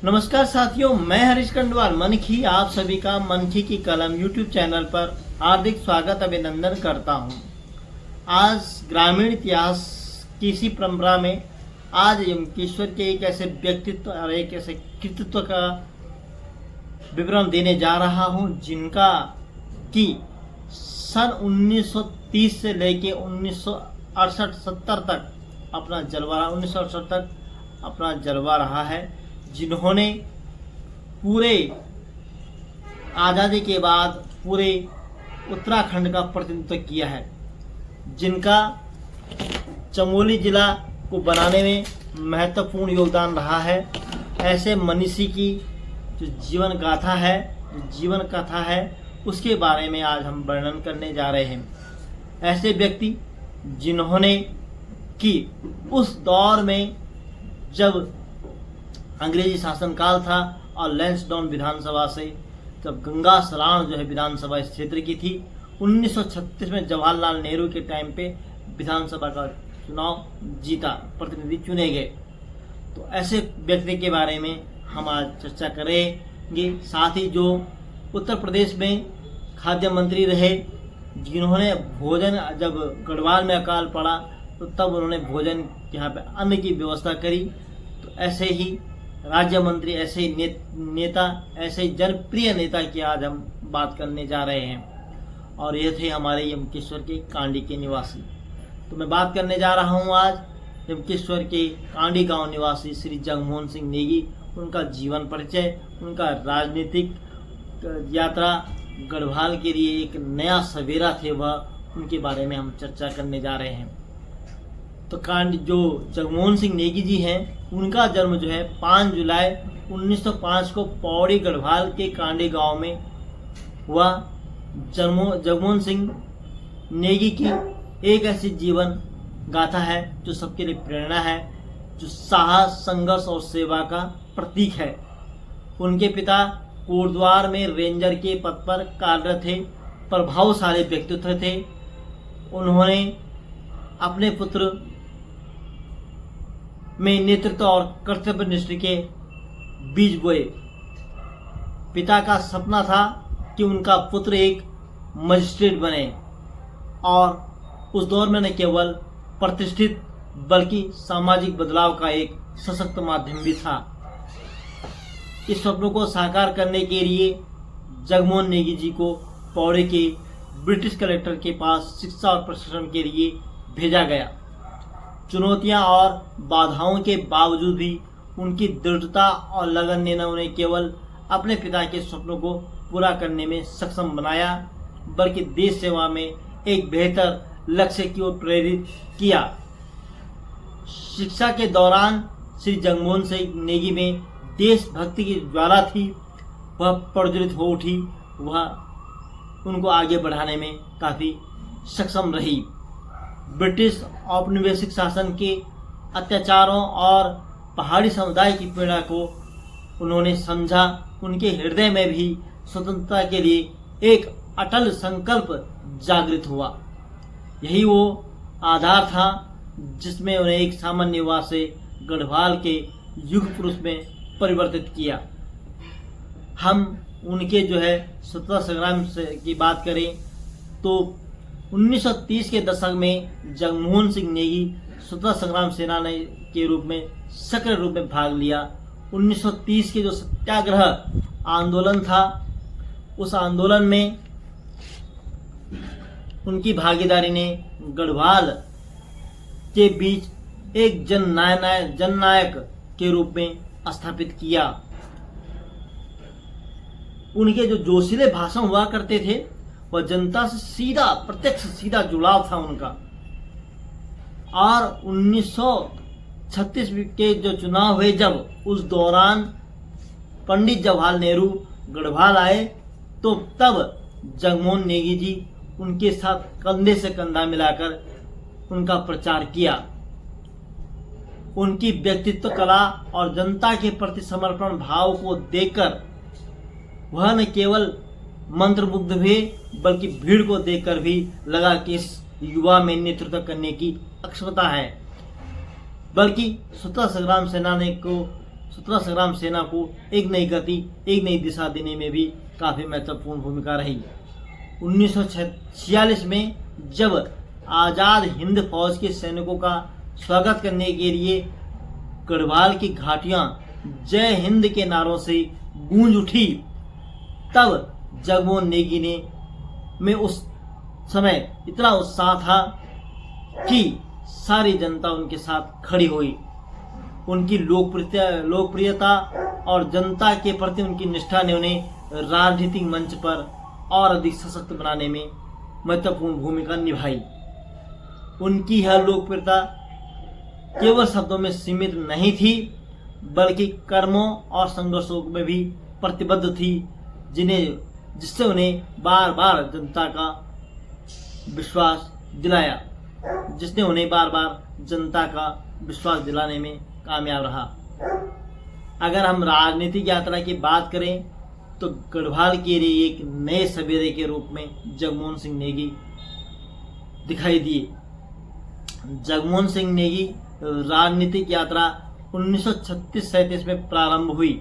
नमस्कार साथियों, मैं हरीश खंडवाल मनखी आप सभी का मनखी की कलम यूट्यूब चैनल पर हार्दिक स्वागत अभिनंदन करता हूं। आज ग्रामीण इतिहास की इसी परंपरा में आज यमकेश्वर के एक ऐसे व्यक्तित्व और एक ऐसे कृतित्व का विवरण देने जा रहा हूं जिनका कि सन 1930 से लेके 1968-70 तक अपना जलवा 1968 तक अपना जलवा रहा है, जिन्होंने पूरे आज़ादी के बाद पूरे उत्तराखंड का प्रतिनिधित्व किया है, जिनका चमोली जिला को बनाने में महत्वपूर्ण योगदान रहा है। ऐसे मनीषी की जो जीवन गाथा है, जो जीवन कथा है, उसके बारे में आज हम वर्णन करने जा रहे हैं। ऐसे व्यक्ति जिन्होंने कि उस दौर में जब अंग्रेजी शासनकाल था और लैंसडाउन विधानसभा से जब गंगा सलाण जो है विधानसभा इस क्षेत्र की थी, 1936 में जवाहरलाल नेहरू के टाइम पे विधानसभा का चुनाव जीता, प्रतिनिधि चुने गए। तो ऐसे व्यक्ति के बारे में हम आज चर्चा करेंगे। साथ ही जो उत्तर प्रदेश में खाद्य मंत्री रहे, जिन्होंने भोजन जब गढ़वाल में अकाल पड़ा तो तब उन्होंने भोजन यहाँ पे अन्न की व्यवस्था करी। तो ऐसे ही राज्य मंत्री, ऐसे ही नेता, ऐसे ही जनप्रिय नेता की आज हम बात करने जा रहे हैं। और ये थे हमारे यमकेश्वर के कांडी के निवासी। तो मैं बात करने जा रहा हूँ आज यमकेश्वर के कांडी गांव निवासी श्री जगमोहन सिंह नेगी। उनका जीवन परिचय, उनका राजनीतिक यात्रा, गढ़वाल के लिए एक नया सवेरा थे वह, उनके बारे में हम चर्चा करने जा रहे हैं। तो जो जगमोहन सिंह नेगी जी हैं, उनका जन्म जो है 5 जुलाई 1905 को पौड़ी गढ़वाल के कांडी गांव में हुआ। जगमोहन सिंह नेगी की एक ऐसी जीवन गाथा है जो सबके लिए प्रेरणा है, जो साहस, संघर्ष और सेवा का प्रतीक है। उनके पिता कोटद्वार में रेंजर के पद पर कार्यरत थे, प्रभावशाली व्यक्तित्व थे। उन्होंने अपने पुत्र में नेतृत्व और कर्तव्यनिष्ठ के बीज बोए। पिता का सपना था कि उनका पुत्र एक मजिस्ट्रेट बने और उस दौर में न केवल प्रतिष्ठित बल्कि सामाजिक बदलाव का एक सशक्त माध्यम भी था। इस स्वप्न को साकार करने के लिए जगमोहन नेगी जी को पौड़ी के ब्रिटिश कलेक्टर के पास शिक्षा और प्रशिक्षण के लिए भेजा गया। चुनौतियां और बाधाओं के बावजूद भी उनकी दृढ़ता और लगन ने न उन्हें केवल अपने पिता के सपनों को पूरा करने में सक्षम बनाया, बल्कि देश सेवा में एक बेहतर लक्ष्य की ओर प्रेरित किया। शिक्षा के दौरान श्री जगमोहन सिंह नेगी में देशभक्ति की ज्वाला थी, वह प्रज्वलित हो उठी। वह उनको आगे बढ़ाने में काफ़ी सक्षम रही। ब्रिटिश औपनिवेशिक शासन के अत्याचारों और पहाड़ी समुदाय की पीड़ा को उन्होंने समझा। उनके हृदय में भी स्वतंत्रता के लिए एक अटल संकल्प जागृत हुआ। यही वो आधार था जिसमें उन्हें एक सामान्य युवा से गढ़वाल के युग पुरुष में परिवर्तित किया। हम उनके जो है स्वतंत्रता संग्राम की बात करें तो 1930 के दशक में जगमोहन सिंह नेगी स्वतंत्रता संग्राम सेनानी के रूप में सक्रिय रूप में भाग लिया। 1930 के जो सत्याग्रह आंदोलन था, उस आंदोलन में उनकी भागीदारी ने गढ़वाल के बीच एक जननायक के रूप में स्थापित किया। उनके जो जोशीले भाषण हुआ करते थे, वह जनता से सीधा, प्रत्यक्ष सीधा जुड़ाव था उनका। और 1936 के जो चुनाव हुए, जब उस दौरान पंडित जवाहरलाल नेहरू गढ़वाल आए, तो तब जगमोहन नेगी जी उनके साथ कंधे से कंधा मिलाकर उनका प्रचार किया। उनकी व्यक्तित्व कला और जनता के प्रति समर्पण भाव को देखकर वह न केवल मंत्रमुग्ध हुए, बल्कि भीड़ को देखकर भी लगा कि इस युवा में नेतृत्व करने की अक्षमता है। बल्कि स्वतंत्रता संग्राम सेनानी को स्वतंत्रता संग्राम सेना को एक नई गति, एक नई दिशा देने में भी काफ़ी महत्वपूर्ण भूमिका रही। 1946 में जब आज़ाद हिंद फौज के सैनिकों का स्वागत करने के लिए गढ़वाल की घाटियां जय हिंद के नारों से गूंज उठी, तब जगमोहन नेगी में उस समय इतना उत्साह था कि सारी जनता उनके साथ खड़ी हुई। उनकी लोकप्रियता और जनता के प्रति उनकी निष्ठा ने उन्हें राजनीतिक मंच पर और अधिक सशक्त बनाने में महत्वपूर्ण भूमिका निभाई। उनकी यह लोकप्रियता केवल शब्दों में सीमित नहीं थी, बल्कि कर्मों और संघर्षों में भी प्रतिबद्ध थी, जिससे उन्हें बार बार जनता का विश्वास दिलाया, जिसने उन्हें बार बार जनता का विश्वास दिलाने में कामयाब रहा। अगर हम राजनीतिक यात्रा की बात करें तो गढ़वाल के लिए एक नए सवेरे के रूप में जगमोहन सिंह नेगी दिखाई दिए। जगमोहन सिंह नेगी राजनीतिक यात्रा 1936-37 में प्रारंभ हुई।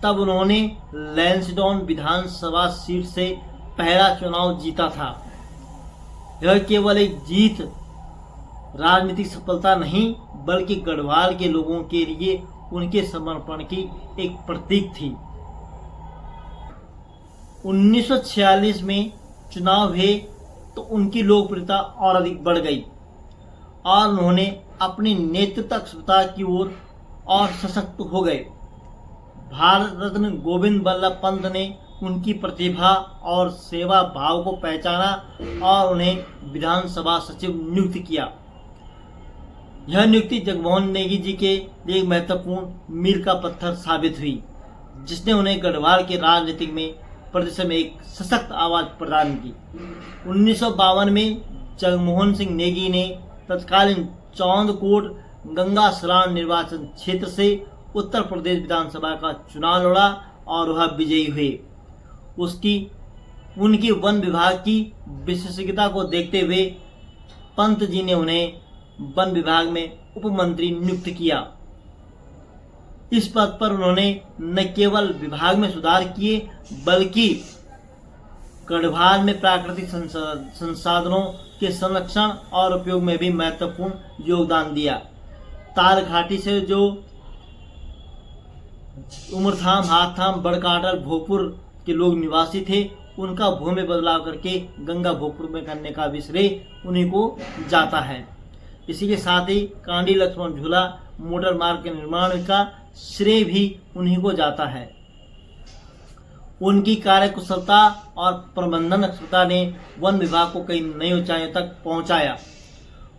तब उन्होंने लैंसडाउन विधानसभा सीट से पहला चुनाव जीता था। यह केवल एक जीत, राजनीतिक सफलता नहीं, बल्कि गढ़वाल के लोगों के लिए उनके समर्पण की एक प्रतीक थी। 1946 में चुनाव हुए तो उनकी लोकप्रियता और अधिक बढ़ गई और उन्होंने अपनी नेतृत्व क्षमता की ओर और सशक्त हो गए। भारत रत्न गोविंद बल्लभ पंत ने उनकी प्रतिभा और सेवा भाव को पहचाना और उन्हें विधानसभा सचिव नियुक्त किया। यह नियुक्ति जगमोहन नेगी जी के लिए एक महत्वपूर्ण मील का पत्थर साबित हुई, जिसने उन्हें गढ़वाल के राजनीतिक में प्रदेश में एक सशक्त आवाज प्रदान की। 1952 में जगमोहन सिंह नेगी ने तत्कालीन चौंदकोट गंगा सराण निर्वाचन क्षेत्र से उत्तर प्रदेश विधानसभा का चुनाव लड़ा और वह विजयी हुए। उनकी वन विभाग की विशेषज्ञता को देखते हुए पंत जी ने उन्हें वन विभाग में उप मंत्री नियुक्त किया। इस पद पर उन्होंने न केवल विभाग में सुधार किए, बल्कि गढ़वाल में प्राकृतिक संसाधनों के संरक्षण और उपयोग में भी महत्वपूर्ण योगदान दिया। ताल घाटी से जो उमरथाम, हाथाम, बड़काटल, भोजपुर के लोग निवासी थे, उनका भूमि बदलाव करके गंगा भोजपुर में करने का भी श्रेय उन्हीं को जाता है। इसी के साथ ही कांडी लक्ष्मण झूला मोटर मार्ग के निर्माण का श्रेय भी उन्हीं को जाता है। उनकी कार्यकुशलता और प्रबंधन क्षमता ने वन विभाग को कई नई ऊंचाइयों तक पहुंचाया।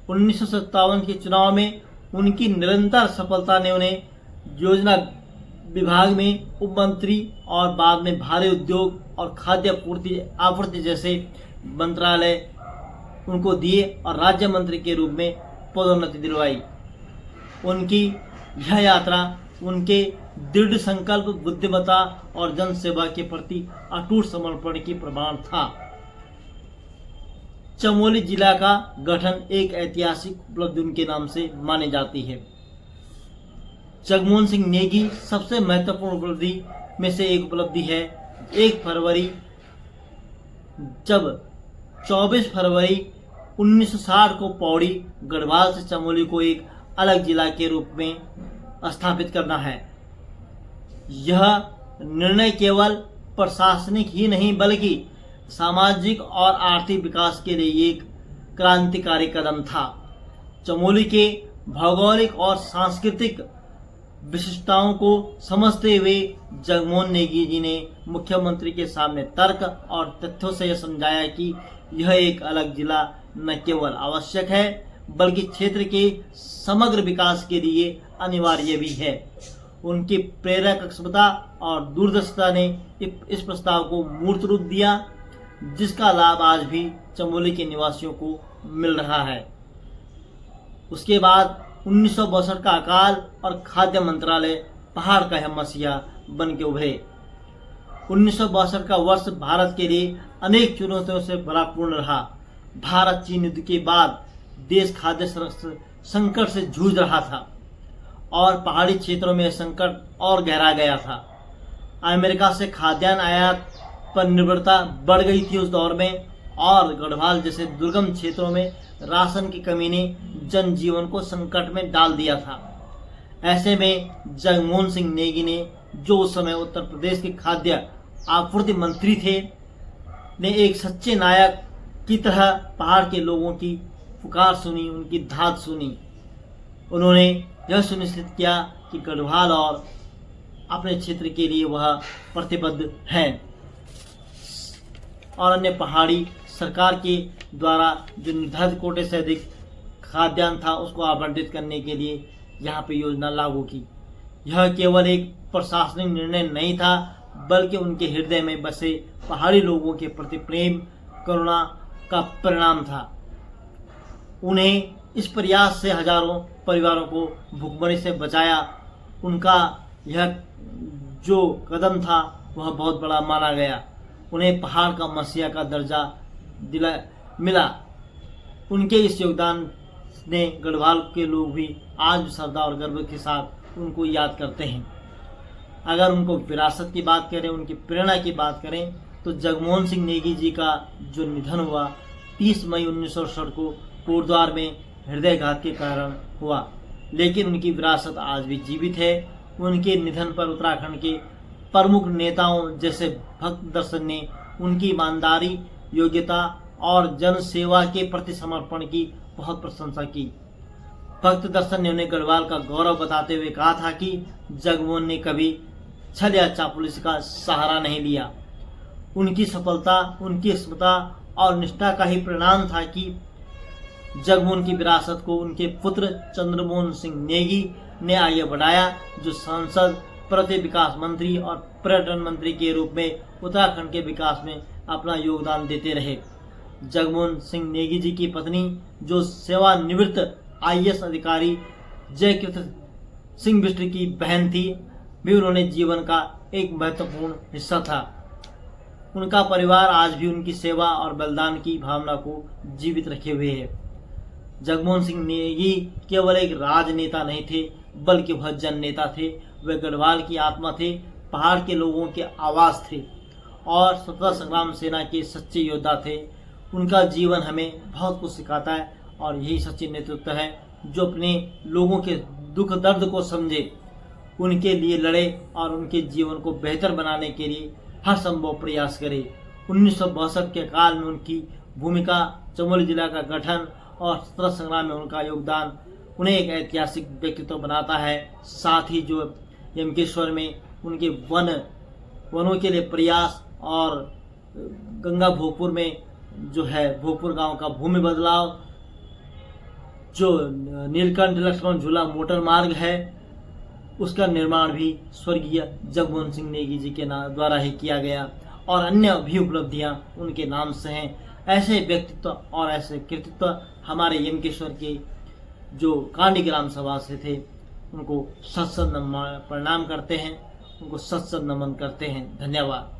1957 के चुनाव में उनकी निरंतर सफलता ने उन्हें योजना विभाग में उप मंत्री और बाद में भारी उद्योग और खाद्य आपूर्ति जैसे मंत्रालय उनको दिए और राज्य मंत्री के रूप में पदोन्नति दिलवाई। उनकी यह यात्रा उनके दृढ़ संकल्प, बुद्धिमत्ता और जन सेवा के प्रति अटूट समर्पण की प्रमाण था। चमोली जिला का गठन एक ऐतिहासिक उपलब्धि उनके नाम से मानी जाती है। जगमोहन सिंह नेगी सबसे महत्वपूर्ण उपलब्धि में से एक उपलब्धि है 1 फरवरी, जब 24 फरवरी 1960 को पौड़ी गढ़वाल से चमोली को एक अलग जिला के रूप में स्थापित करना है। यह निर्णय केवल प्रशासनिक ही नहीं, बल्कि सामाजिक और आर्थिक विकास के लिए एक क्रांतिकारी कदम था। चमोली के भौगोलिक और सांस्कृतिक विशिष्टताओं को समझते हुए जगमोहन नेगी जी ने मुख्यमंत्री के सामने तर्क और तथ्यों से यह समझाया कि यह एक अलग जिला न केवल आवश्यक है, बल्कि क्षेत्र के समग्र विकास के लिए अनिवार्य भी है। उनकी प्रेरक क्षमता और दूरदर्शिता ने इस प्रस्ताव को मूर्त रूप दिया, जिसका लाभ आज भी चमोली के निवासियों को मिल रहा है। उसके बाद 1962 का अकाल और खाद्य मंत्रालय पहाड़ का है मसीहा बन के उभरे। 1962 का वर्ष भारत के लिए अनेक चुनौतियों से भरापूर्ण रहा। भारत चीन युद्ध के बाद देश खाद्य संकट से जूझ रहा था और पहाड़ी क्षेत्रों में संकट और गहरा गया था। अमेरिका से खाद्यान्न आयात पर निर्भरता बढ़ गई थी उस दौर में, और गढ़वाल जैसे दुर्गम क्षेत्रों में राशन की कमी ने जनजीवन को संकट में डाल दिया था। ऐसे में जगमोहन सिंह नेगी ने, जो उस समय उत्तर प्रदेश के खाद्य आपूर्ति मंत्री थे, ने एक सच्चे नायक की तरह पहाड़ के लोगों की पुकार सुनी, उनकी धात सुनी। उन्होंने यह सुनिश्चित किया कि गढ़वाल और अपने क्षेत्र के लिए वह प्रतिबद्ध हैं और अन्य पहाड़ी सरकार के द्वारा जो निर्धारित कोटे से अधिक खाद्यान्न था उसको आवंटित करने के लिए यहाँ पे योजना लागू की। यह केवल एक प्रशासनिक निर्णय नहीं था, बल्कि उनके हृदय में बसे पहाड़ी लोगों के प्रति प्रेम करुणा का परिणाम था। उन्हें इस प्रयास से हजारों परिवारों को भूखमरी से बचाया। उनका यह जो कदम था वह बहुत बड़ा माना गया। उन्हें पहाड़ का मसीहा का दर्जा मिला। उनके इस योगदान ने गढ़वाल के लोग भी आज श्रद्धा और गर्व के साथ उनको याद करते हैं। अगर उनको विरासत की बात करें, उनकी प्रेरणा की बात करें, तो जगमोहन सिंह नेगी जी का जो निधन हुआ 30 मई 1968 को कोटद्वार में हृदयघात के कारण हुआ, लेकिन उनकी विरासत आज भी जीवित है। उनके निधन पर उत्तराखंड के प्रमुख नेताओं जैसे भक्त दर्शन ने उनकी ईमानदारी, योग्यता और जन सेवा के प्रति समर्पण की बहुत प्रशंसा की। भक्त दर्शन ने उन्हें गढ़वाल का गौरव बताते हुए कहा था कि जगमोहन ने कभी छल या चापलूसी का सहारा नहीं लिया। उनकी सफलता, उनकी स्मृति और निष्ठा का ही परिणाम था कि जगमोहन की विरासत को उनके पुत्र चंद्रमोहन सिंह नेगी ने आगे बढ़ाया, जो सांसद, प्रति विकास मंत्री और पर्यटन मंत्री के रूप में उत्तराखंड के विकास में अपना योगदान देते रहे। जगमोहन सिंह नेगी जी की पत्नी, जो सेवानिवृत्त IAS अधिकारी जयकृत सिंह बिष्ट की बहन थी, भी उन्होंने जीवन का एक महत्वपूर्ण हिस्सा था। उनका परिवार आज भी उनकी सेवा और बलिदान की भावना को जीवित रखे हुए है। जगमोहन सिंह नेगी केवल एक राजनेता नहीं थे, बल्कि वह जन नेता थे। वे गढ़वाल की आत्मा थे, पहाड़ के लोगों के आवाज थे और स्वतंत्रता संग्राम सेना के सच्चे योद्धा थे। उनका जीवन हमें बहुत कुछ सिखाता है और यही सच्ची नेतृत्व है, जो अपने लोगों के दुख दर्द को समझे, उनके लिए लड़े और उनके जीवन को बेहतर बनाने के लिए हर संभव प्रयास करे। 1962 के काल में उनकी भूमिका, चमोली जिला का गठन और स्वतंत्रता संग्राम में उनका योगदान उन्हें एक ऐतिहासिक व्यक्तित्व बनाता है। साथ ही जो यमकेश्वर में उनके वनों के लिए प्रयास और गंगा भोगपुर में जो है भोगपुर गांव का भूमि बदलाव, जो नीलकंठ लक्ष्मण झूला मोटर मार्ग है, उसका निर्माण भी स्वर्गीय जगमोहन सिंह नेगी जी के द्वारा ही किया गया और अन्य भी उपलब्धियां उनके नाम से हैं। ऐसे व्यक्तित्व और ऐसे कृतित्व हमारे यमकेश्वर के जो कांडी ग्राम सभा से थे, उनको सत प्रणाम करते हैं, उनको सत नमन करते हैं। धन्यवाद।